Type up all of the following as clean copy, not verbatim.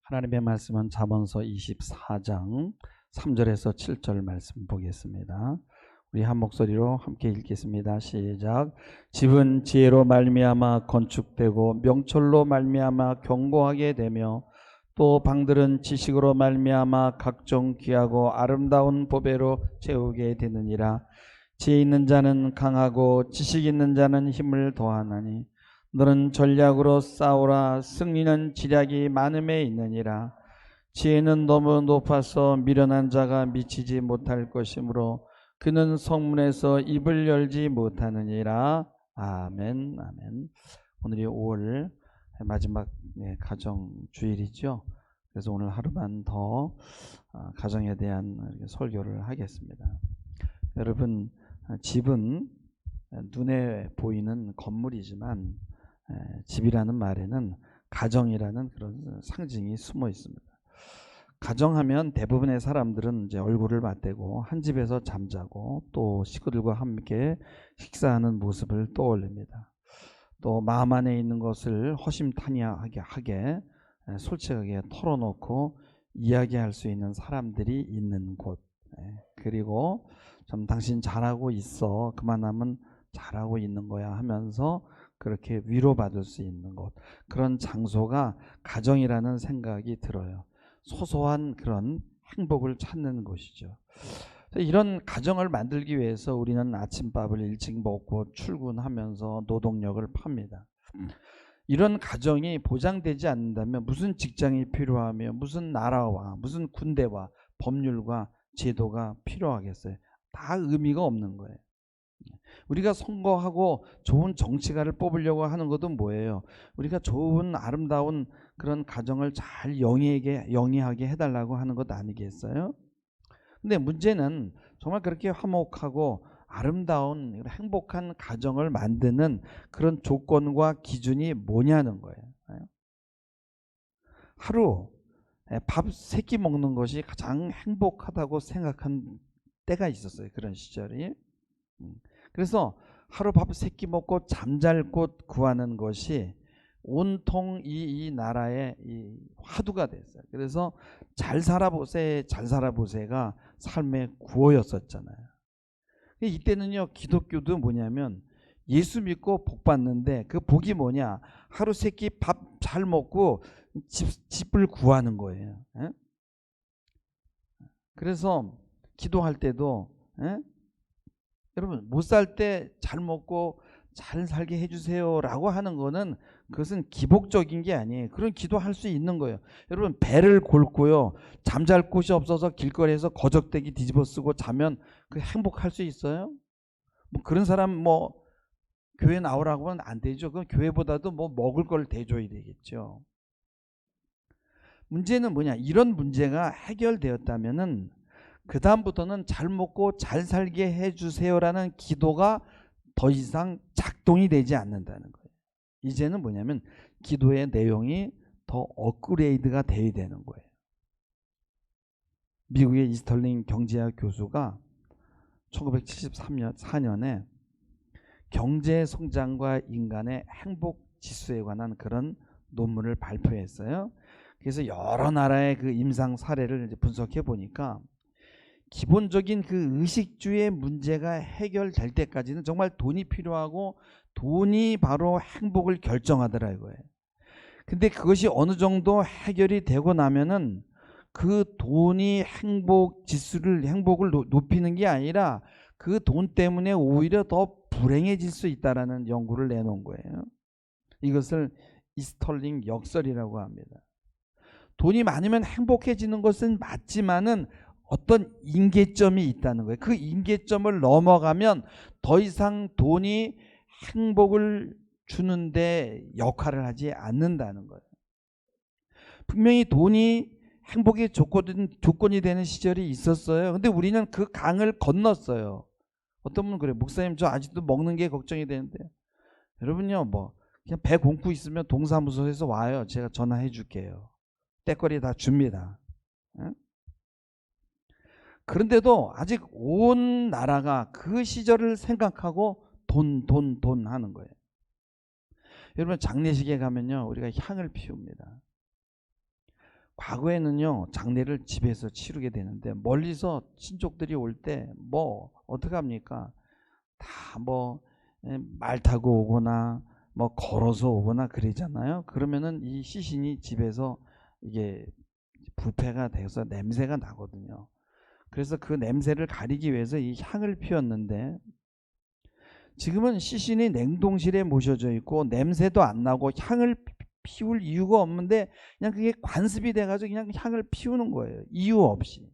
하나님의 말씀은 잠언서 24장 3절에서 7절 말씀 보겠습니다. 우리 한 목소리로 함께 읽겠습니다. 시작. 집은 지혜로 말미암아 건축되고 명철로 말미암아 견고하게 되며 또 방들은 지식으로 말미암아 각종 귀하고 아름다운 보배로 채우게 되느니라. 지혜 있는 자는 강하고 지식 있는 자는 힘을 더하나니 너는 전략으로 싸우라. 승리는 지략이 많음에 있느니라. 지혜는 너무 높아서 미련한 자가 미치지 못할 것이므로 그는 성문에서 입을 열지 못하느니라. 아멘. 아멘. 오늘이 5월 마지막 가정 주일이죠. 그래서 오늘 하루만 더 가정에 대한 설교를 하겠습니다. 여러분, 집은 눈에 보이는 건물이지만 집이라는 말에는 가정이라는 그런 상징이 숨어 있습니다. 가정하면 대부분의 사람들은 이제 얼굴을 맞대고 한 집에서 잠자고 또 식구들과 함께 식사하는 모습을 떠올립니다. 또 마음 안에 있는 것을 허심탄회하게 솔직하게 털어놓고 이야기할 수 있는 사람들이 있는 곳, 그리고 좀 당신 잘하고 있어, 그만하면 잘하고 있는 거야 하면서 그렇게 위로받을 수 있는 것, 그런 장소가 가정이라는 생각이 들어요. 소소한 그런 행복을 찾는 곳이죠. 이런 가정을 만들기 위해서 우리는 아침밥을 일찍 먹고 출근하면서 노동력을 팝니다. 이런 가정이 보장되지 않는다면 무슨 직장이 필요하며 무슨 나라와 무슨 군대와 법률과 제도가 필요하겠어요? 다 의미가 없는 거예요. 우리가 선거하고 좋은 정치가를 뽑으려고 하는 것도 뭐예요? 우리가 좋은 아름다운 그런 가정을 잘 영위하게 해달라고 하는 것 아니겠어요? 근데 문제는 정말 그렇게 화목하고 아름다운 행복한 가정을 만드는 그런 조건과 기준이 뭐냐는 거예요. 하루 밥 3끼 먹는 것이 가장 행복하다고 생각한 때가 있었어요. 그런 시절이. 그래서 하루 밥 3끼 먹고 잠잘 곳 구하는 것이 온통 이 나라의 이 화두가 됐어요. 그래서 잘 살아보세가 삶의 구호였었잖아요. 이때는요, 기독교도 뭐냐면 예수 믿고 복 받는데 그 복이 뭐냐? 하루 3끼 밥 잘 먹고 집을 구하는 거예요. 그래서 기도할 때도 여러분, 못 살 때 잘 먹고 잘 살게 해주세요 라고 하는 거는 그것은 기복적인 게 아니에요. 그런 기도할 수 있는 거예요. 여러분, 배를 골고요, 잠잘 곳이 없어서 길거리에서 거적대기 뒤집어 쓰고 자면 그 행복할 수 있어요? 뭐 그런 사람 교회 나오라고 하면 안 되죠. 그건 교회보다도 먹을 걸 대줘야 되겠죠. 문제는 뭐냐? 이런 문제가 해결되었다면은 그 다음부터는 잘 먹고 잘 살게 해주세요라는 기도가 더 이상 작동이 되지 않는다는 거예요. 이제는 뭐냐면 기도의 내용이 더 업그레이드가 돼야 되는 거예요. 미국의 이스털링 경제학 교수가 1974년에 경제 성장과 인간의 행복 지수에 관한 그런 논문을 발표했어요. 그래서 여러 나라의 그 임상 사례를 이제 분석해 보니까 기본적인 그 의식주의 문제가 해결될 때까지는 정말 돈이 필요하고 돈이 바로 행복을 결정하더라 이거예요. 근데 그것이 어느 정도 해결이 되고 나면은 그 돈이 행복을 높이는 게 아니라 그 돈 때문에 오히려 더 불행해질 수 있다라는 연구를 내놓은 거예요. 이것을 이스털링 역설이라고 합니다. 돈이 많으면 행복해지는 것은 맞지만은 어떤 임계점이 있다는 거예요. 그 임계점을 넘어가면 더 이상 돈이 행복을 주는데 역할을 하지 않는다는 거예요. 분명히 돈이 행복의 조건이 되는 시절이 있었어요. 근데 우리는 그 강을 건넜어요. 어떤 분은 그래요. 목사님, 저 아직도 먹는 게 걱정이 되는데. 여러분요, 그냥 배 공고 있으면 동사무소에서 와요. 제가 전화해 줄게요. 떼거리 다 줍니다. 응? 그런데도 아직 온 나라가 그 시절을 생각하고 돈 하는 거예요. 여러분, 장례식에 가면요, 우리가 향을 피웁니다. 과거에는요, 장례를 집에서 치르게 되는데 멀리서 친족들이 올 때 뭐 어떡합니까? 다 뭐 말 타고 오거나 뭐 걸어서 오거나 그러잖아요. 그러면은 이 시신이 집에서 이게 부패가 돼서 냄새가 나거든요. 그래서 그 냄새를 가리기 위해서 이 향을 피웠는데, 지금은 시신이 냉동실에 모셔져 있고 냄새도 안 나고 향을 피울 이유가 없는데 그냥 그게 관습이 돼가지고 그냥 향을 피우는 거예요. 이유 없이.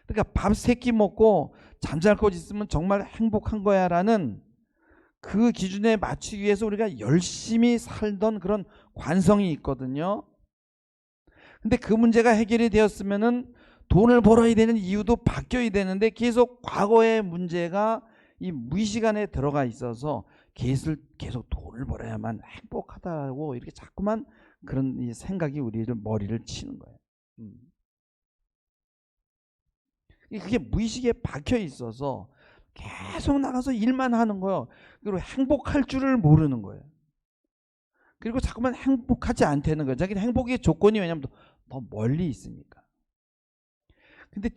그러니까 밥 3끼 먹고 잠잘 곳 있으면 정말 행복한 거야 라는 그 기준에 맞추기 위해서 우리가 열심히 살던 그런 관성이 있거든요. 근데 그 문제가 해결이 되었으면은 돈을 벌어야 되는 이유도 바뀌어야 되는데 계속 과거의 문제가 이 무의식 안에 들어가 있어서 계속 돈을 벌어야만 행복하다고 이렇게 자꾸만 그런 이 생각이 우리를 머리를 치는 거예요. 그게 무의식에 박혀 있어서 계속 나가서 일만 하는 거예요. 그리고 행복할 줄을 모르는 거예요. 그리고 자꾸만 행복하지 않다는 거예요. 자기는 행복의 조건이 왜냐하면 더 멀리 있으니까. 근데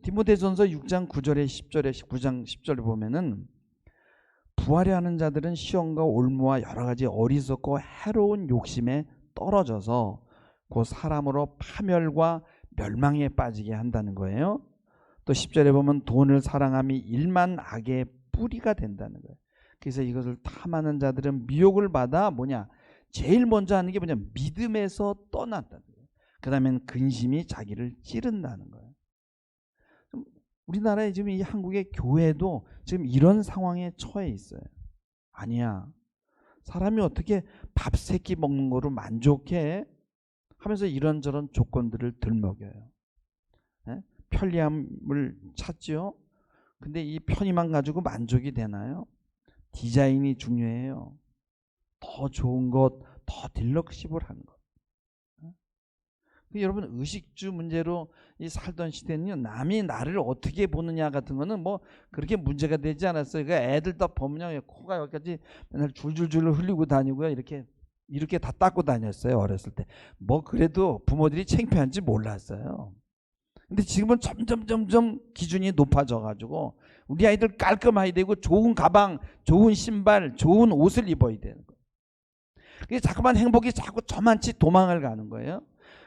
디모데전서 6장 9절에 10절에 9장 10절에 보면은 부하려 하는 자들은 시험과 올무와 여러 가지 어리석고 해로운 욕심에 떨어져서 그 사람으로 파멸과 멸망에 빠지게 한다는 거예요. 또 10절에 보면 돈을 사랑함이 일만 악의 뿌리가 된다는 거예요. 그래서 이것을 탐하는 자들은 미혹을 받아 제일 먼저 하는 게 믿음에서 떠난다는 거예요. 그 다음엔 근심이 자기를 찌른다는 거예요. 우리나라에 지금 이 한국의 교회도 지금 이런 상황에 처해 있어요. 아니야. 사람이 어떻게 밥 3끼 먹는 거로 만족해? 하면서 이런저런 조건들을 들먹여요. 네? 편리함을 찾지요. 근데 이 편의만 가지고 만족이 되나요? 디자인이 중요해요. 더 좋은 것, 더 딜럭시블한 것. 여러분, 의식주 문제로 살던 시대는요, 남이 나를 어떻게 보느냐 같은 거는 뭐 그렇게 문제가 되지 않았어요. 그러니까 애들 다 보면요, 코가 여기까지 맨날 줄줄줄 흘리고 다니고요, 이렇게 다 닦고 다녔어요, 어렸을 때. 뭐 그래도 부모들이 창피한지 몰랐어요. 근데 지금은 점점 기준이 높아져가지고 우리 아이들 깔끔해야 되고 좋은 가방, 좋은 신발, 좋은 옷을 입어야 되는 거예요. 그래서 자꾸만 행복이 자꾸 저만치 도망을 가는 거예요.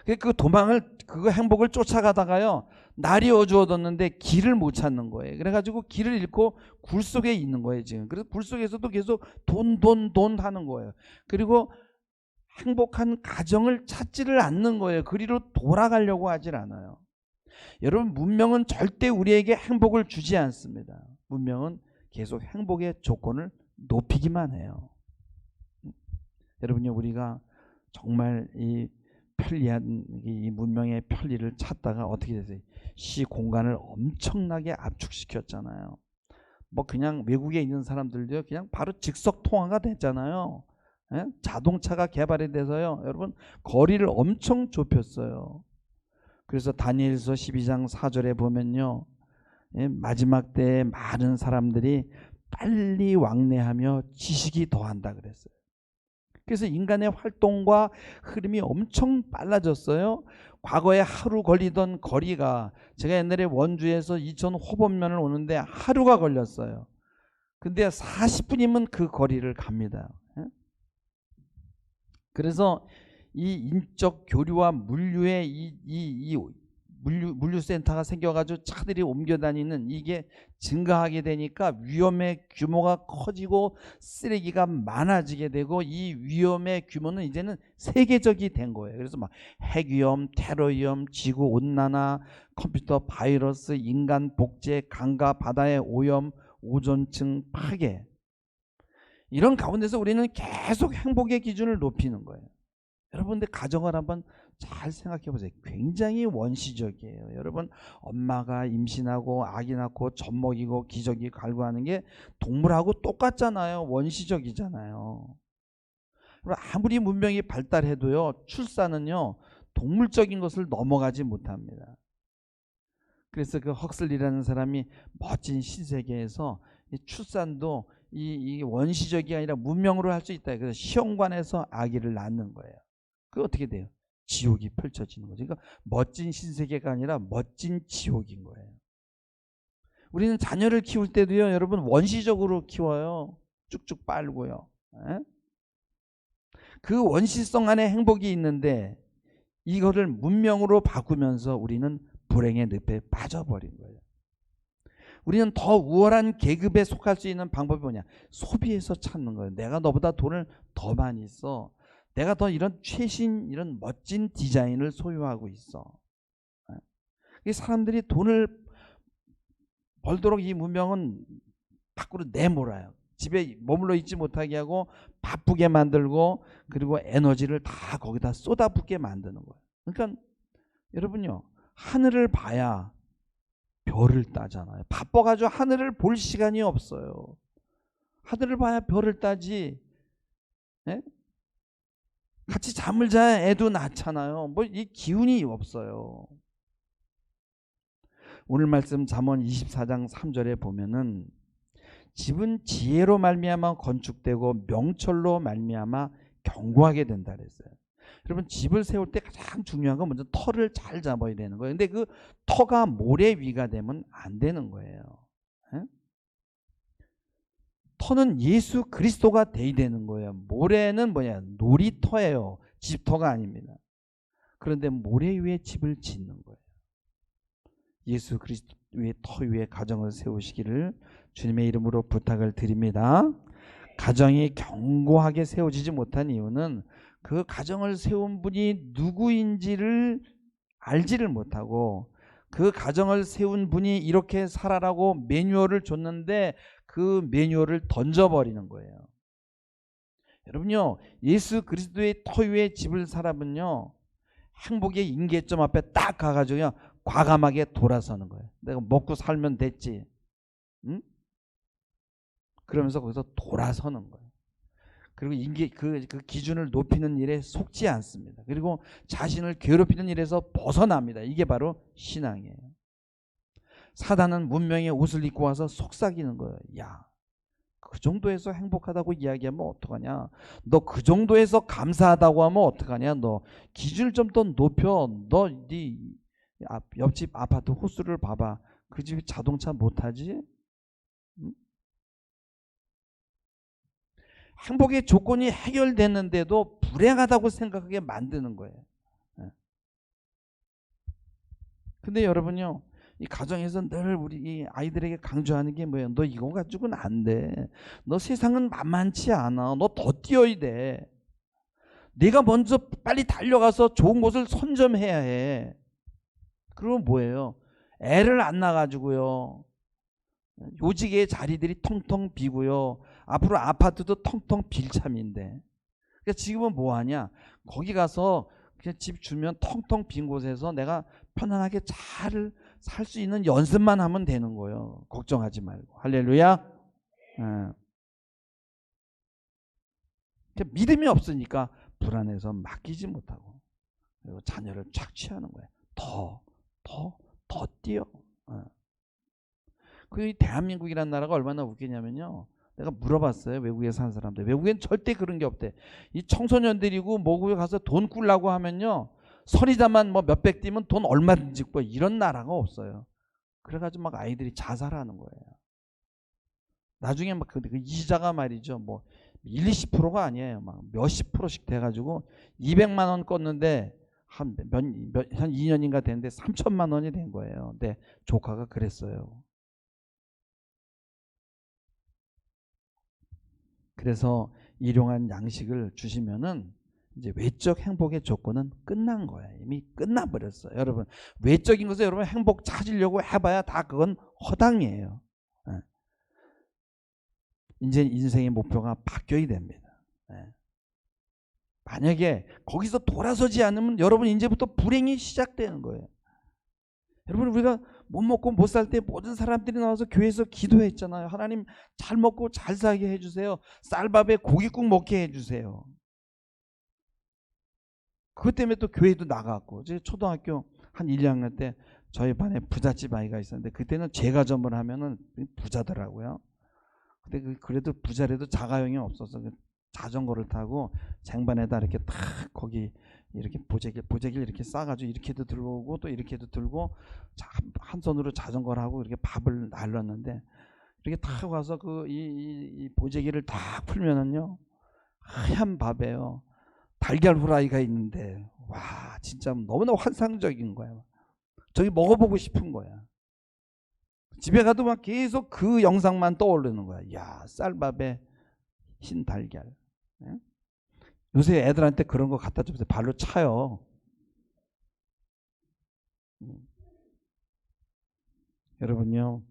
그 행복을 쫓아가다가요, 날이 어두워졌는데 길을 못 찾는 거예요. 그래가지고 길을 잃고 굴 속에 있는 거예요, 지금. 그래서 굴 속에서도 계속 돈 하는 거예요. 그리고 행복한 가정을 찾지를 않는 거예요. 그리로 돌아가려고 하질 않아요. 여러분, 문명은 절대 우리에게 행복을 주지 않습니다. 문명은 계속 행복의 조건을 높이기만 해요. 여러분요, 우리가 정말 이 편리한 이 문명의 편리를 찾다가 어떻게 됐어요? 시 공간을 엄청나게 압축시켰잖아요. 뭐 그냥 외국에 있는 사람들도 그냥 바로 즉석 통화가 됐잖아요. 예? 자동차가 개발이 돼서요, 여러분, 거리를 엄청 좁혔어요. 그래서 다니엘서 12장 4절에 보면요, 예? 마지막 때에 많은 사람들이 빨리 왕래하며 지식이 더한다 그랬어요. 그래서 인간의 활동과 흐름이 엄청 빨라졌어요. 과거에 하루 걸리던 거리가, 제가 옛날에 원주에서 이천 호범면을 오는데 하루가 걸렸어요. 근데 40분이면 그 거리를 갑니다. 그래서 이 인적 교류와 물류의 물류센터가 생겨가지고 차들이 옮겨 다니는 이게 증가하게 되니까 위험의 규모가 커지고 쓰레기가 많아지게 되고, 이 위험의 규모는 이제는 세계적이 된 거예요. 그래서 막 핵위험, 테러위험, 지구온난화, 컴퓨터 바이러스, 인간 복제, 강과 바다의 오염, 오존층 파괴, 이런 가운데서 우리는 계속 행복의 기준을 높이는 거예요. 여러분들 가정을 한번 잘 생각해 보세요. 굉장히 원시적이에요. 여러분, 엄마가 임신하고 아기 낳고 젖 먹이고 기저귀 갈고 하는 게 동물하고 똑같잖아요. 원시적이잖아요. 아무리 문명이 발달해도요, 출산은요, 동물적인 것을 넘어가지 못합니다. 그래서 그 헉슬리라는 사람이 멋진 신세계에서 출산도 이 원시적이 아니라 문명으로 할 수 있다. 그래서 시험관에서 아기를 낳는 거예요. 그게 어떻게 돼요? 지옥이 펼쳐지는 거죠. 그러니까 멋진 신세계가 아니라 멋진 지옥인 거예요. 우리는 자녀를 키울 때도요, 여러분 원시적으로 키워요. 쭉쭉 빨고요. 에? 그 원시성 안에 행복이 있는데 이거를 문명으로 바꾸면서 우리는 불행의 늪에 빠져버린 거예요. 우리는 더 우월한 계급에 속할 수 있는 방법이 뭐냐? 소비해서 찾는 거예요. 내가 너보다 돈을 더 많이 써. 내가 더 이런 최신 이런 멋진 디자인을 소유하고 있어. 이 사람들이 돈을 벌도록 이 문명은 밖으로 내몰아요. 집에 머물러 있지 못하게 하고 바쁘게 만들고 그리고 에너지를 다 거기다 쏟아붓게 만드는 거예요. 그러니까 여러분요, 하늘을 봐야 별을 따잖아요. 바빠가지고 하늘을 볼 시간이 없어요. 하늘을 봐야 별을 따지. 예? 같이 잠을 자야 애도 낳잖아요. 뭐 이 기운이 없어요. 오늘 말씀 잠언 24장 3절에 보면은 집은 지혜로 말미암아 건축되고 명철로 말미암아 견고하게 된다 그랬어요. 여러분 집을 세울 때 가장 중요한 건 먼저 터를 잘 잡아야 되는 거예요. 근데 그 터가 모래 위가 되면 안 되는 거예요. 에? 터는 예수 그리스도가 돼야 되는 거예요. 모래는 뭐냐? 놀이터예요. 집터가 아닙니다. 그런데 모래 위에 집을 짓는 거예요. 예수 그리스도의 터 위에 가정을 세우시기를 주님의 이름으로 부탁을 드립니다. 가정이 견고하게 세워지지 못한 이유는 그 가정을 세운 분이 누구인지를 알지를 못하고 그 가정을 세운 분이 이렇게 살아라고 매뉴얼을 줬는데 그 매뉴얼을 던져버리는 거예요. 여러분요, 예수 그리스도의 터 위에 집을 살아면요, 행복의 임계점 앞에 딱 가가지고요 과감하게 돌아서는 거예요. 내가 먹고 살면 됐지. 응? 그러면서 거기서 돌아서는 거예요. 그리고 그 기준을 높이는 일에 속지 않습니다. 그리고 자신을 괴롭히는 일에서 벗어납니다. 이게 바로 신앙이에요. 사단은 문명의 옷을 입고 와서 속삭이는 거예요. 야, 그 정도에서 행복하다고 이야기하면 어떡하냐? 너 그 정도에서 감사하다고 하면 어떡하냐? 너 기준을 좀 더 높여. 너 네 옆집 아파트 호수를 봐봐. 그 집이 자동차 못 타지? 응? 행복의 조건이 해결됐는데도 불행하다고 생각하게 만드는 거예요. 근데 여러분요, 이 가정에서 늘 우리 이 아이들에게 강조하는 게 뭐예요? 너 이거 가지고는 안 돼. 너 세상은 만만치 않아. 너 더 뛰어야 돼. 네가 먼저 빨리 달려가서 좋은 곳을 선점해야 해. 그러면 뭐예요? 애를 안 낳아가지고요, 요직의 자리들이 텅텅 비고요, 앞으로 아파트도 텅텅 빌 참인데, 그러니까 지금은 뭐하냐? 거기 가서 그냥 집 주면 텅텅 빈 곳에서 내가 편안하게 잘 살 수 있는 연습만 하면 되는 거예요. 걱정하지 말고. 할렐루야. 믿음이 없으니까 불안해서 맡기지 못하고, 그리고 자녀를 착취하는 거예요. 더 뛰어. 그 대한민국이라는 나라가 얼마나 웃기냐면요, 내가 물어봤어요. 외국에 사는 사람들. 외국엔 절대 그런 게 없대. 이 청소년들이고 뭐고 가서 돈 꿀라고 하면요, 서리자만 뭐 몇백 뛰면 돈 얼마든지 꿔. 이런 나라가 없어요. 그래가지고 막 아이들이 자살하는 거예요. 나중에 막 그 이자가 말이죠, 뭐 1, 20%가 아니에요. 막 몇십 프로씩 돼가지고 200만 원 껐는데 한 2년인가 됐는데 3천만 원이 된 거예요. 근데 조카가 그랬어요. 그래서 일용할 양식을 주시면은 이제 외적 행복의 조건은 끝난 거예요. 이미 끝나버렸어요. 여러분, 외적인 것에 여러분 행복 찾으려고 해봐야 다 그건 허당이에요. 이제 인생의 목표가 바뀌어야 됩니다. 만약에 거기서 돌아서지 않으면 여러분 이제부터 불행이 시작되는 거예요. 여러분, 우리가 못 먹고 못 살 때 모든 사람들이 나와서 교회에서 기도했잖아요. 하나님, 잘 먹고 잘 살게 해주세요. 쌀밥에 고깃국 먹게 해주세요. 그것 때문에 또 교회도 나갔고, 제 초등학교 한 1, 2학년 때 저희 반에 부잣집 아이가 있었는데 그때는 제과점을 하면은 부자더라고요. 근데 그래도 부자라도 자가용이 없어서 자전거를 타고 쟁반에다 이렇게 탁 거기 이렇게 보재길 이렇게 싸가지고 이렇게도 들고 오고 또 이렇게도 들고 한 손으로 자전거를 하고 이렇게 밥을 날랐는데 이렇게 탁 와서 이 보재기를 딱 풀면은요 하얀 밥에요 달걀 후라이가 있는데 와 진짜 너무나 환상적인 거야. 저기 먹어보고 싶은 거야. 집에 가도 막 계속 그 영상만 떠오르는 거야. 야 쌀밥에 흰 달걀. 네? 요새 애들한테 그런 거 갖다 주면서 발로 차요. 여러분요.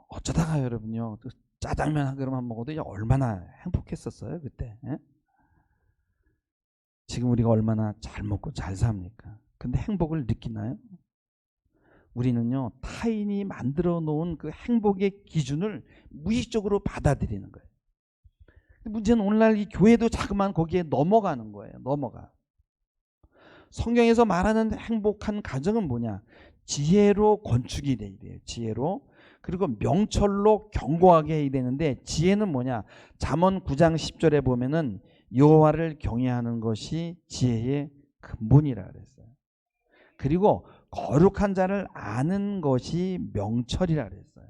어쩌다가 여러분요. 짜장면 한 그릇만 먹어도 얼마나 행복했었어요 그때. 예? 지금 우리가 얼마나 잘 먹고 잘 삽니까? 근데 행복을 느끼나요? 우리는요 타인이 만들어 놓은 그 행복의 기준을 무의식적으로 받아들이는 거예요. 문제는 오늘날 이 교회도 자꾸만 거기에 넘어가는 거예요. 넘어가. 성경에서 말하는 행복한 가정은 뭐냐? 지혜로 건축이 돼야 돼요. 지혜로. 그리고 명철로 견고하게 해야 되는데 지혜는 뭐냐? 잠언 9장 10절에 보면은 여호와를 경외하는 것이 지혜의 근본이라 그랬어요. 그리고 거룩한 자를 아는 것이 명철이라 그랬어요.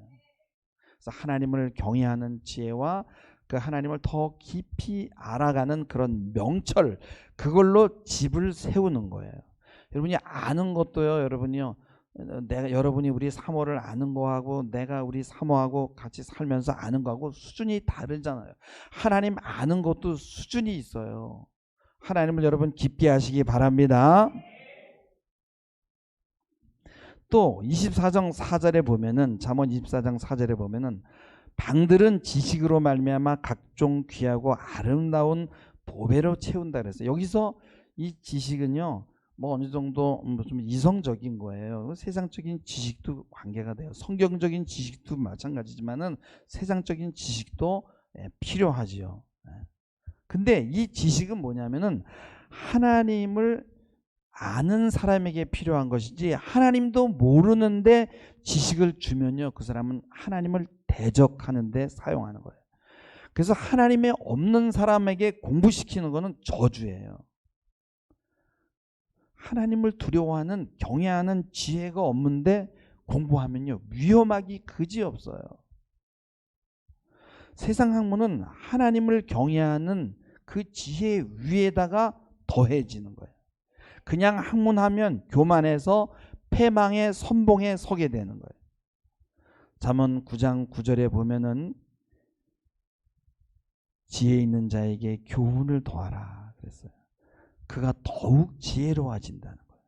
그래서 하나님을 경외하는 지혜와 그 하나님을 더 깊이 알아가는 그런 명철, 그걸로 집을 세우는 거예요. 여러분이 아는 것도요, 여러분이요, 여러분이 우리 사모를 아는 거하고 내가 우리 사모하고 같이 살면서 아는 거하고 수준이 다르잖아요. 하나님 아는 것도 수준이 있어요. 하나님을 여러분 깊게 하시기 바랍니다. 또 24장 4절에 보면은 잠언 24장 4절에 보면은 방들은 지식으로 말미암아 각종 귀하고 아름다운 보배로 채운다 그랬어요. 여기서 이 지식은요 뭐 어느 정도 좀 이성적인 거예요. 세상적인 지식도 관계가 돼요. 성경적인 지식도 마찬가지지만은 세상적인 지식도 필요하지요. 근데 이 지식은 뭐냐면은 하나님을 아는 사람에게 필요한 것이지 하나님도 모르는데 지식을 주면요 그 사람은 하나님을 대적하는 데 사용하는 거예요. 그래서 하나님의 없는 사람에게 공부시키는 것은 저주예요. 하나님을 두려워하는 경외하는 지혜가 없는데 공부하면요 위험하기 그지없어요. 세상 학문은 하나님을 경외하는 그 지혜 위에다가 더해지는 거예요. 그냥 학문하면 교만해서 패망의 선봉에 서게 되는 거예요. 잠언 9장 9절에 보면은 지혜 있는 자에게 교훈을 더하라 그랬어요. 그가 더욱 지혜로워진다는 거예요.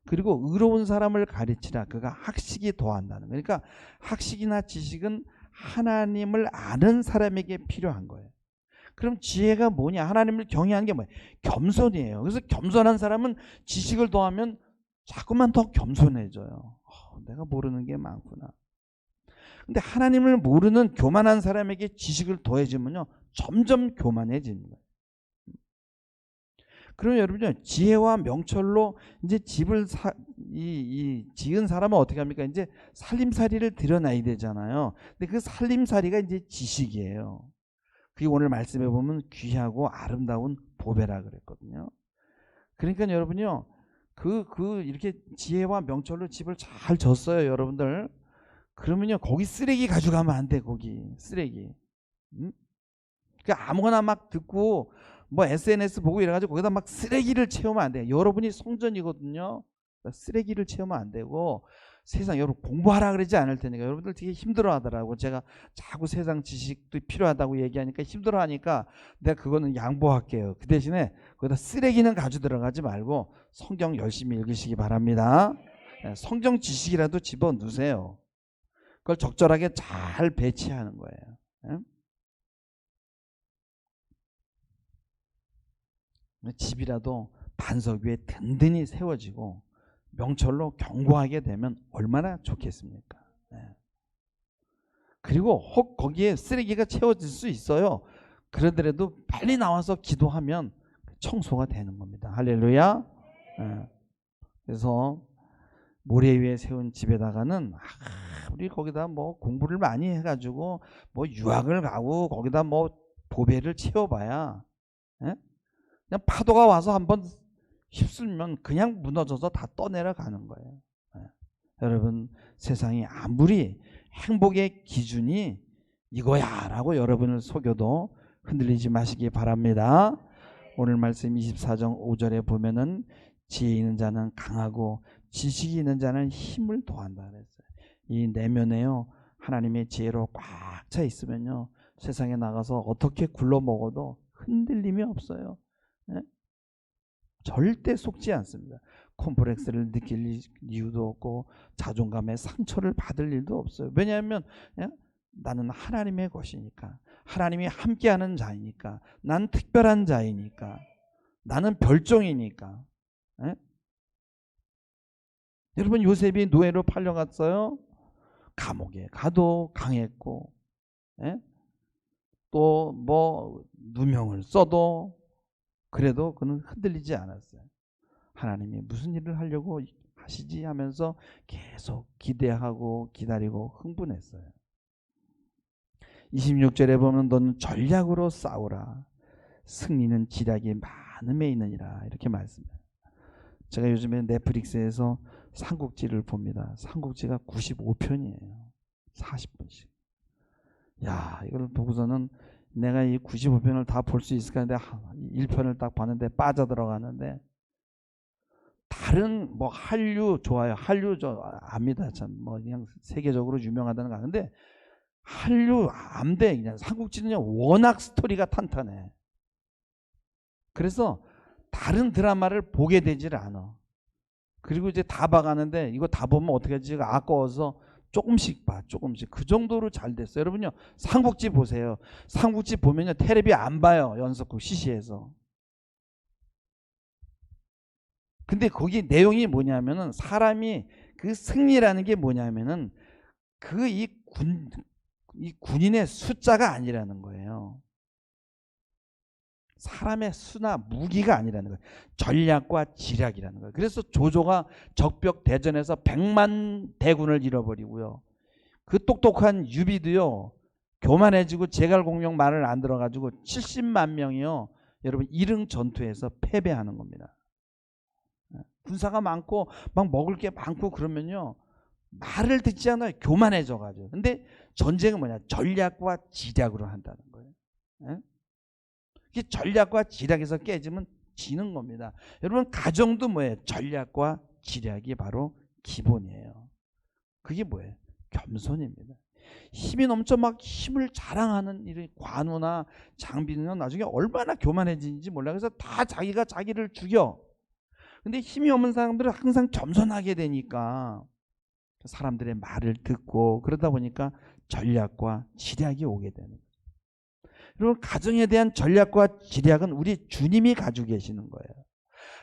그리고 의로운 사람을 가르치라. 그가 학식이 더한다는 거예요. 그러니까 학식이나 지식은 하나님을 아는 사람에게 필요한 거예요. 그럼 지혜가 뭐냐? 하나님을 경외하는 게 뭐예요? 겸손이에요. 그래서 겸손한 사람은 지식을 더하면 자꾸만 더 겸손해져요. 내가 모르는 게 많구나. 근데 하나님을 모르는 교만한 사람에게 지식을 더해주면요 점점 교만해지는 거예요. 그러면 여러분요 지혜와 명철로 이제 집을 지은 사람은 어떻게 합니까? 이제 살림살이를 드러나야 되잖아요. 근데 그 살림살이가 이제 지식이에요. 그게 오늘 말씀해 보면 귀하고 아름다운 보배라 그랬거든요. 그러니까 여러분요 이렇게 지혜와 명철로 집을 잘 졌어요, 여러분들. 그러면요 거기 쓰레기 가져가면 안 돼. 거기 쓰레기. 그러니까 아무거나 막 듣고 뭐 SNS 보고 이래가지고 거기다 막 쓰레기를 채우면 안 돼요. 여러분이 성전이거든요. 쓰레기를 채우면 안 되고 세상 여러분 공부하라 그러지 않을 테니까 여러분들 되게 힘들어하더라고. 제가 자꾸 세상 지식도 필요하다고 얘기하니까 힘들어하니까 내가 그거는 양보할게요. 그 대신에 거기다 쓰레기는 가져 들어가지 말고 성경 열심히 읽으시기 바랍니다. 성경 지식이라도 집어넣으세요. 그걸 적절하게 잘 배치하는 거예요. 집이라도 반석 위에 든든히 세워지고 명철로 견고하게 되면 얼마나 좋겠습니까? 그리고 혹 거기에 쓰레기가 채워질 수 있어요. 그러더라도 빨리 나와서 기도하면 청소가 되는 겁니다. 할렐루야. 그래서 모래 위에 세운 집에다가는 우리 거기다 뭐 공부를 많이 해가지고 뭐 유학을 가고 거기다 뭐 보배를 채워봐야, 예? 그냥 파도가 와서 한번 휩쓸면 그냥 무너져서 다 떠내려가는 거예요. 예. 여러분, 세상이 아무리 행복의 기준이 이거야 라고 여러분을 속여도 흔들리지 마시기 바랍니다. 오늘 말씀 24장 5절에 보면은 지혜 있는 자는 강하고 지식이 있는 자는 힘을 더한다 그랬어요. 이 내면에요, 하나님의 지혜로 꽉 차 있으면요, 세상에 나가서 어떻게 굴러 먹어도 흔들림이 없어요. 예? 절대 속지 않습니다. 콤플렉스를 느낄 이유도 없고 자존감의 상처를 받을 일도 없어요. 왜냐하면, 예? 나는 하나님의 것이니까, 하나님이 함께하는 자이니까, 난 특별한 자이니까, 나는 별종이니까. 예? 여러분, 요셉이 노예로 팔려갔어요. 감옥에 가도 강했고, 예? 또 뭐 누명을 써도 그래도 그는 흔들리지 않았어요. 하나님이 무슨 일을 하려고 하시지 하면서 계속 기대하고 기다리고 흥분했어요. 26절에 보면 너는 전략으로 싸우라. 승리는 지략이 많음에 있느니라. 이렇게 말씀해요. 제가 요즘에 넷플릭스에서 삼국지를 봅니다. 삼국지가 95편이에요. 40분씩. 야, 이걸 보고서는 내가 이 95편을 다 볼 수 있을까 했는데 1편을 딱 봤는데 빠져들어가는데, 다른 뭐 한류 좋아요. 한류 저 압니다. 참 뭐 그냥 세계적으로 유명하다는 거 아는데, 한류 안 돼. 그냥 삼국지는요, 워낙 스토리가 탄탄해. 그래서 다른 드라마를 보게 되질 않아. 그리고 이제 다 봐가는데 이거 다 보면 어떻게 하지? 아까워서 조금씩 봐, 조금씩. 그 정도로 잘 됐어요. 여러분요, 삼국지 보세요. 삼국지 보면요, 텔레비 안 봐요. 연속극 시시해서. 근데 거기 내용이 뭐냐면은, 사람이 그 승리라는 게 뭐냐면은 그 이 군인의 숫자가 아니라는 거예요. 사람의 수나 무기가 아니라는 거예요. 전략과 지략이라는 거예요. 그래서 조조가 적벽 대전에서 100만 대군을 잃어버리고요, 그 똑똑한 유비도요, 교만해지고 제갈공명 말을 안 들어가지고 70만 명이요, 여러분, 일흥 전투에서 패배하는 겁니다. 군사가 많고 막 먹을 게 많고 그러면요, 말을 듣지 않아요. 교만해져가지고. 근데 전쟁은 뭐냐? 전략과 지략으로 한다는 거예요. 예? 이 전략과 지략에서 깨지면 지는 겁니다. 여러분, 가정도 뭐예요? 전략과 지략이 바로 기본이에요. 그게 뭐예요? 겸손입니다. 힘이 넘쳐 막 힘을 자랑하는 이 관우나 장비는 나중에 얼마나 교만해지는지 몰라. 그래서 다 자기가 자기를 죽여. 근데 힘이 없는 사람들은 항상 겸손하게 되니까 사람들의 말을 듣고, 그러다 보니까 전략과 지략이 오게 되는 거예요. 여러분, 가정에 대한 전략과 지략은 우리 주님이 가지고 계시는 거예요.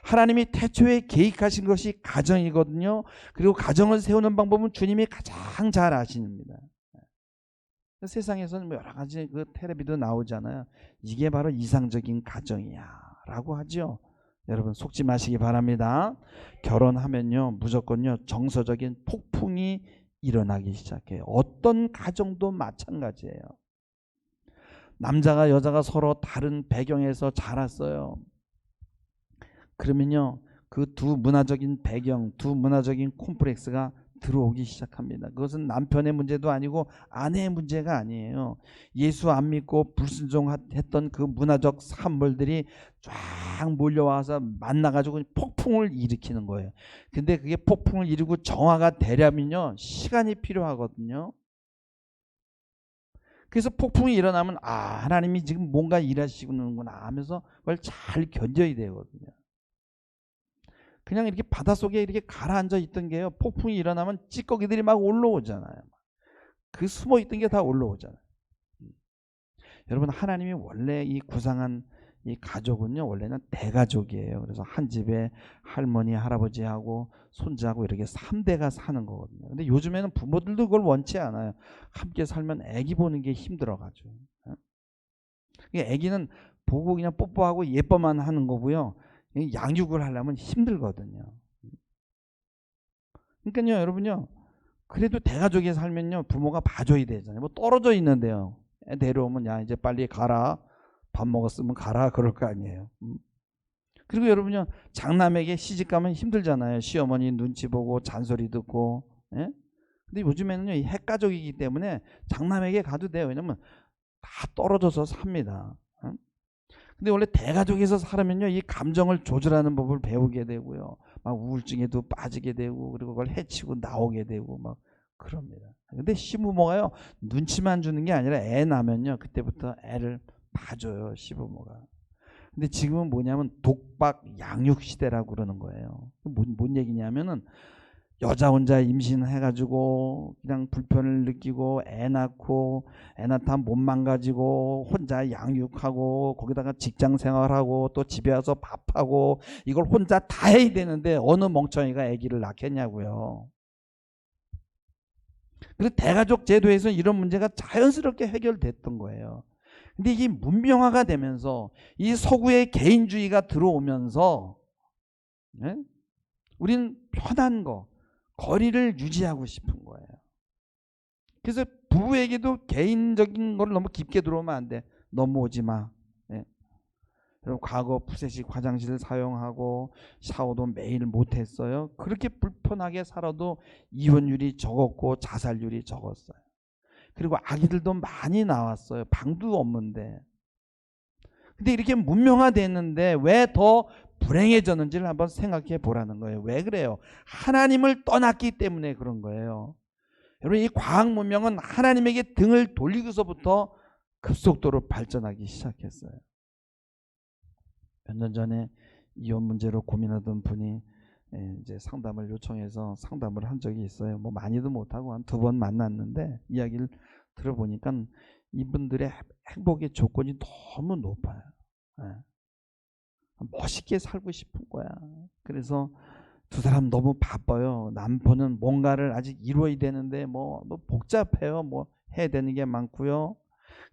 하나님이 태초에 계획하신 것이 가정이거든요. 그리고 가정을 세우는 방법은 주님이 가장 잘 아십니다. 세상에서는 뭐 여러 가지 그 텔레비도 나오잖아요. 이게 바로 이상적인 가정이야 라고 하죠. 여러분, 속지 마시기 바랍니다. 결혼하면요, 무조건요, 정서적인 폭풍이 일어나기 시작해요. 어떤 가정도 마찬가지예요. 남자가 여자가 서로 다른 배경에서 자랐어요. 그러면요, 그 두 문화적인 배경, 두 문화적인 콤플렉스가 들어오기 시작합니다. 그것은 남편의 문제도 아니고 아내의 문제가 아니에요. 예수 안 믿고 불순종했던 그 문화적 산물들이 쫙 몰려와서 만나가지고 폭풍을 일으키는 거예요. 근데 그게 폭풍을 일으키고 정화가 되려면요, 시간이 필요하거든요. 그래서 폭풍이 일어나면 하나님이 지금 뭔가 일하시는구나 하면서 그걸 잘 견뎌야 되거든요. 그냥 이렇게 바닷속에 이렇게 가라앉아 있던 게요, 폭풍이 일어나면 찌꺼기들이 막 올라오잖아요. 그 숨어 있던 게 다 올라오잖아요. 여러분, 하나님이 원래 이 구상한 이 가족은요, 원래는 대가족이에요. 그래서 한 집에 할머니, 할아버지하고 손자하고 이렇게 3대가 사는 거거든요. 근데 요즘에는 부모들도 그걸 원치 않아요. 함께 살면 아기 보는 게 힘들어가지고. 아기는 보고 그냥 뽀뽀하고 예뻐만 하는 거고요, 양육을 하려면 힘들거든요. 그러니까요, 여러분요, 그래도 대가족에 살면요 부모가 봐줘야 되잖아요. 뭐 떨어져 있는데요 애 데려오면 야 이제 빨리 가라, 밥 먹었으면 가라 그럴 거 아니에요. 그리고 여러분요 장남에게 시집가면 힘들잖아요. 시어머니 눈치 보고 잔소리 듣고. 예? 근데 요즘에는요 이 핵가족이기 때문에 장남에게 가도 돼요. 왜냐면 다 떨어져서 삽니다. 근데 원래 대가족에서 살면요 이 감정을 조절하는 법을 배우게 되고요 막 우울증에도 빠지게 되고 그리고 그걸 해치고 나오게 되고 막 그럽니다. 근데 시부모가요 눈치만 주는 게 아니라 애 낳으면요 그때부터 애를 봐줘요 시부모가. 근데 지금은 뭐냐면 독박 양육 시대라고 그러는 거예요. 뭔 얘기냐면은 여자 혼자 임신해가지고 그냥 불편을 느끼고 애 낳고 애 낳다 못 망가지고 혼자 양육하고 거기다가 직장 생활하고 또 집에 와서 밥하고 이걸 혼자 다 해야 되는데 어느 멍청이가 아기를 낳겠냐고요. 그래서 대가족 제도에서 이런 문제가 자연스럽게 해결됐던 거예요. 근데 이게 문명화가 되면서 이 서구의 개인주의가 들어오면서 우리는 편한 거 거리를 유지하고 싶은 거예요. 그래서 부부에게도 개인적인 걸 너무 깊게 들어오면 안 돼. 넘어오지 마. 예. 여러분 과거 푸세식 화장실을 사용하고 샤워도 매일 못했어요. 그렇게 불편하게 살아도 이혼율이 적었고 자살률이 적었어요. 그리고 아기들도 많이 나왔어요. 방도 없는데. 근데 이렇게 문명화됐는데 왜 더 불행해졌는지를 한번 생각해 보라는 거예요. 왜 그래요? 하나님을 떠났기 때문에 그런 거예요. 여러분 이 과학 문명은 하나님에게 등을 돌리고서부터 급속도로 발전하기 시작했어요. 몇 년 전에 이혼 문제로 고민하던 분이 이제 상담을 요청해서 상담을 한 적이 있어요. 뭐 많이도 못하고 한 2번 만났는데 이야기를 들어보니까 이분들의 행복의 조건이 너무 높아요. 멋있게 살고 싶은 거야. 그래서 두 사람 너무 바빠요. 남편은 뭔가를 아직 이루어야 되는데 뭐 복잡해요. 뭐 해야 되는 게 많고요.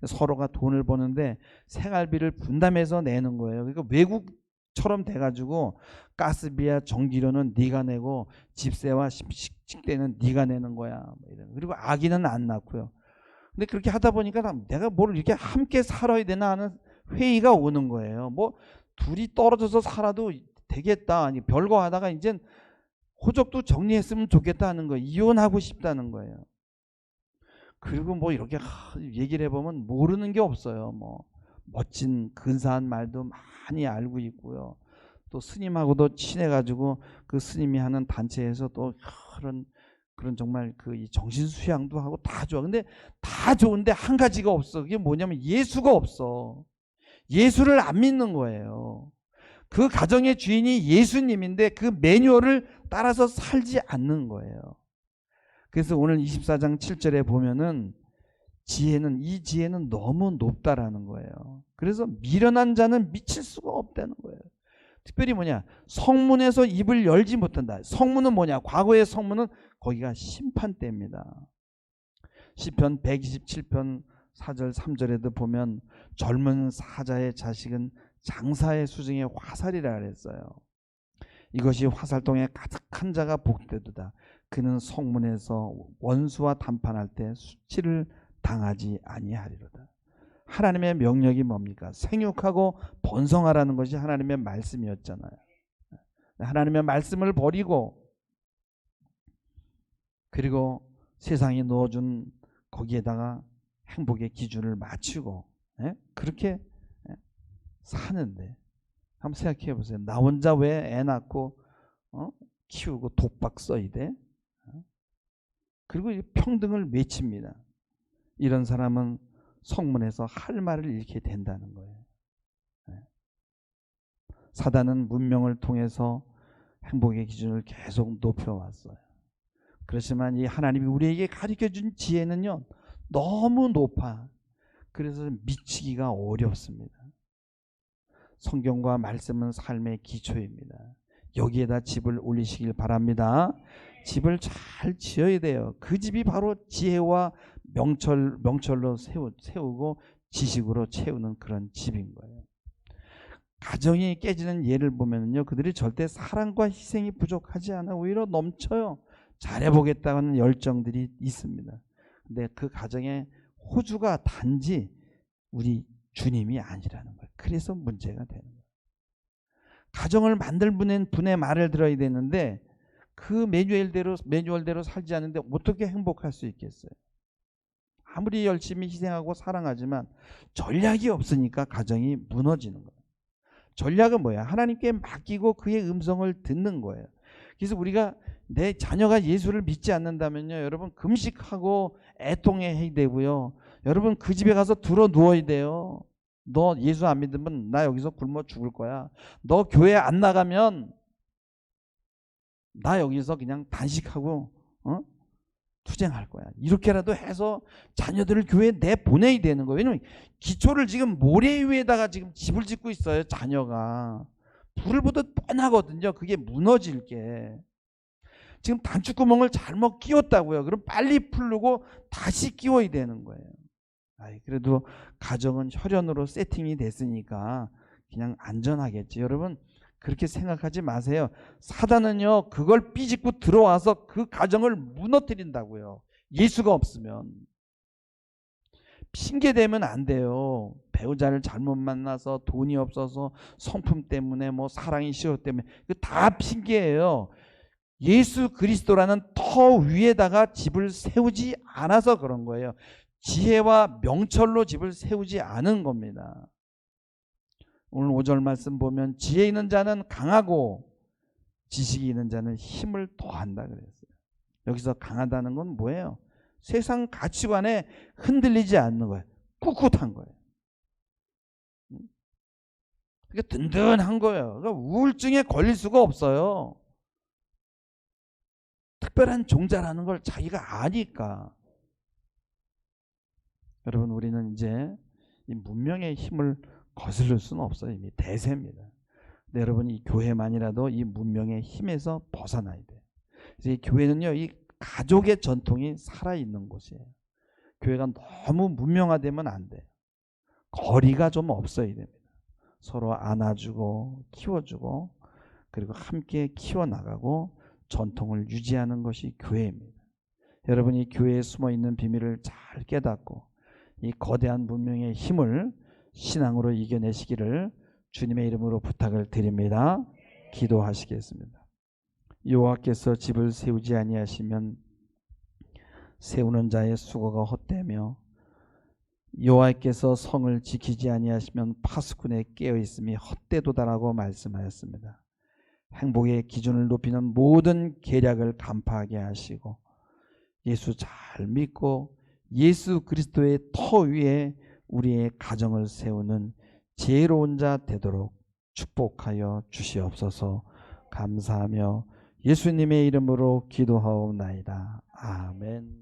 서로가 돈을 버는데 생활비를 분담해서 내는 거예요. 그러니까 외국처럼 돼가지고 가스비야 전기료는 네가 내고 집세와 식대는 네가 내는 거야. 그리고 아기는 안 낳고요. 근데 그렇게 하다 보니까 내가 뭘 이렇게 함께 살아야 되나 하는 회의가 오는 거예요. 뭐 둘이 떨어져서 살아도 되겠다. 아니 별거 하다가 이제 호적도 정리했으면 좋겠다 하는 거예요. 이혼하고 싶다는 거예요. 그리고 뭐 이렇게 얘기를 해보면 모르는 게 없어요. 뭐 멋진 근사한 말도 많이 알고 있고요. 또 스님하고도 친해가지고 그 스님이 하는 단체에서 또 그런 정말 그 정신 수양도 하고 다 좋아. 근데 다 좋은데 한 가지가 없어. 그게 뭐냐면 예수가 없어. 예수를 안 믿는 거예요. 그 가정의 주인이 예수님인데 그 매뉴얼을 따라서 살지 않는 거예요. 그래서 오늘 24장 7절에 보면은 이 지혜는 너무 높다라는 거예요. 그래서 미련한 자는 미칠 수가 없다는 거예요. 특별히 뭐냐? 성문에서 입을 열지 못한다. 성문은 뭐냐? 과거의 성문은 거기가 심판대입니다. 시편 127편 4절 3절에도 보면 젊은 사자의 자식은 장사의 수중에 화살이라 그랬어요. 이것이 화살통에 가득한 자가 복되도다. 그는 성문에서 원수와 담판할 때 수치를 당하지 아니하리로다. 하나님의 명령이 뭡니까? 생육하고 번성하라는 것이 하나님의 말씀이었잖아요. 하나님의 말씀을 버리고 그리고 세상이 넣어준 거기에다가 행복의 기준을 맞추고 그렇게 사는데 한번 생각해 보세요. 나 혼자 왜 애 낳고 키우고 독박 써야 돼? 그리고 평등을 외칩니다. 이런 사람은 성문에서 할 말을 잃게 된다는 거예요. 사단은 문명을 통해서 행복의 기준을 계속 높여왔어요. 그렇지만 이 하나님이 우리에게 가르쳐준 지혜는요 너무 높아. 그래서 미치기가 어렵습니다. 성경과 말씀은 삶의 기초입니다. 여기에다 집을 올리시길 바랍니다. 집을 잘 지어야 돼요. 그 집이 바로 지혜와 명철로 세우고 지식으로 채우는 그런 집인 거예요. 가정이 깨지는 예를 보면요, 그들이 절대 사랑과 희생이 부족하지 않아 오히려 넘쳐요. 잘해보겠다는 열정들이 있습니다. 근데 그 가정에 호주가 단지 우리 주님이 아니라는 거예요. 그래서 문제가 되는 거예요. 가정을 만들 분의 말을 들어야 되는데 그 매뉴얼대로 살지 않는데 어떻게 행복할 수 있겠어요? 아무리 열심히 희생하고 사랑하지만 전략이 없으니까 가정이 무너지는 거예요. 전략은 뭐야? 하나님께 맡기고 그의 음성을 듣는 거예요. 그래서 우리가 내 자녀가 예수를 믿지 않는다면요, 여러분 금식하고 애통해야 되고요. 여러분 그 집에 가서 들어 누워야 돼요. 너 예수 안 믿으면 나 여기서 굶어 죽을 거야. 너 교회 안 나가면 나 여기서 그냥 단식하고 투쟁할 거야. 이렇게라도 해서 자녀들을 교회에 내보내야 되는 거예요. 왜냐면 기초를 지금 모래 위에다가 지금 집을 짓고 있어요. 자녀가. 불을 보듯 뻔하거든요. 그게 무너질 게. 지금 단추구멍을 잘못 끼웠다고요. 그럼 빨리 풀고 다시 끼워야 되는 거예요. 그래도 가정은 혈연으로 세팅이 됐으니까 그냥 안전하겠지. 여러분 그렇게 생각하지 마세요. 사단은요 그걸 삐집고 들어와서 그 가정을 무너뜨린다고요. 예수가 없으면. 핑계대면 안 돼요. 배우자를 잘못 만나서, 돈이 없어서, 성품 때문에, 뭐 사랑이 싫어 때문에, 그 다 핑계예요. 예수 그리스도라는 터 위에다가 집을 세우지 않아서 그런 거예요. 지혜와 명철로 집을 세우지 않은 겁니다. 오늘 5절 말씀 보면 지혜 있는 자는 강하고 지식이 있는 자는 힘을 더한다 그랬어요. 여기서 강하다는 건 뭐예요? 세상 가치관에 흔들리지 않는 거예요. 꿋꿋한 거예요. 그게 든든한 거예요. 그러니까 우울증에 걸릴 수가 없어요. 특별한 종자라는 걸 자기가 아니까. 여러분 우리는 이제 이 문명의 힘을 거스를 수는 없어요. 이미 대세입니다. 근데 여러분 이 교회만이라도 이 문명의 힘에서 벗어나야 돼요. 그래서 이 교회는요 이 가족의 전통이 살아있는 곳이에요. 교회가 너무 문명화되면 안 돼요. 거리가 좀 없어야 됩니다. 서로 안아주고 키워주고 그리고 함께 키워나가고 전통을 유지하는 것이 교회입니다. 여러분이 교회에 숨어있는 비밀을 잘 깨닫고 이 거대한 문명의 힘을 신앙으로 이겨내시기를 주님의 이름으로 부탁을 드립니다. 기도하시겠습니다. 여호와께서 집을 세우지 아니하시면 세우는 자의 수고가 헛되며 여호와께서 성을 지키지 아니하시면 파수꾼의 깨어있음이 헛되도다라고 말씀하였습니다. 행복의 기준을 높이는 모든 계략을 간파하게 하시고 예수 잘 믿고 예수 그리스도의 터 위에 우리의 가정을 세우는 지혜로운 자 되도록 축복하여 주시옵소서. 감사하며 예수님의 이름으로 기도하옵나이다. 아멘.